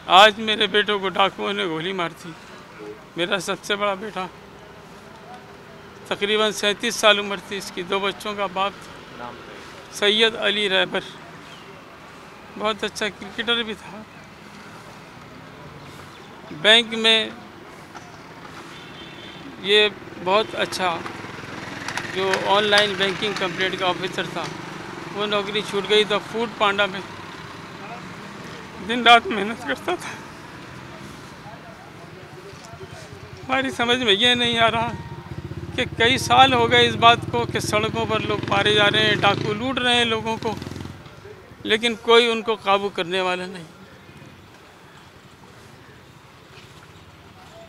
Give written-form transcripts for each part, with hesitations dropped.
आज मेरे बेटों को डाकुओं ने गोली मार दी। मेरा सबसे बड़ा बेटा, तकरीबन 37 साल उम्र थी इसकी, 2 बच्चों का बाप था, सैयद अली रहबर। बहुत अच्छा क्रिकेटर भी था। बैंक में ये बहुत अच्छा जो ऑनलाइन बैंकिंग कंप्लीट का ऑफिसर था, वो नौकरी छूट गई तो फूड पांडा में दिन रात मेहनत करता था। हमारी समझ में ये नहीं आ रहा कि कई साल हो गए इस बात को कि सड़कों पर लोग मारे जा रहे हैं, डाकू लूट रहे हैं लोगों को, लेकिन कोई उनको काबू करने वाला नहीं।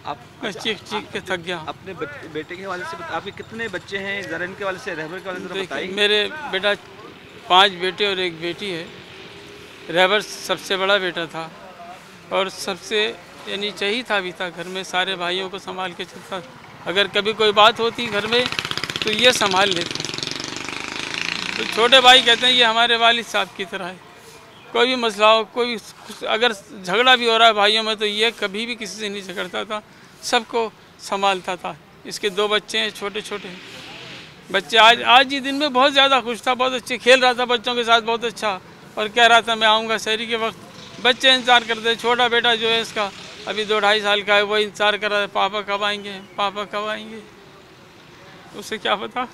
आप मैं चीख चीख के थक गया। अपने बेटे के हवाले से आपके कितने बच्चे हैं, ज़रा इनके हवाले से, रहबर के हवाले से बताइए। मेरे बेटा 5 बेटे और 1 बेटी है। रहबर सबसे बड़ा बेटा था और सबसे यानी चाहिए था भी था, घर में सारे भाइयों को संभाल के चलता। अगर कभी कोई बात होती घर में तो ये संभाल लेता। तो छोटे भाई कहते हैं ये हमारे वालिद साहब की तरह है। कोई भी मसला हो, कोई अगर झगड़ा भी हो रहा है भाइयों में, तो ये कभी भी किसी से नहीं झगड़ता था, सबको संभालता था। इसके 2 बच्चे हैं, छोटे छोटे बच्चे। आज ही दिन में बहुत ज़्यादा खुश था, बहुत अच्छे खेल रहा था बच्चों के साथ, बहुत अच्छा, और कह रहा था मैं आऊँगा शहरी के वक्त। बच्चे इंतज़ार करते हैं। छोटा बेटा जो है इसका अभी 2-2.5 साल का है, वो इंतज़ार कर रहा है पापा कब आएंगे, पापा कब आएंगे। उसे क्या पता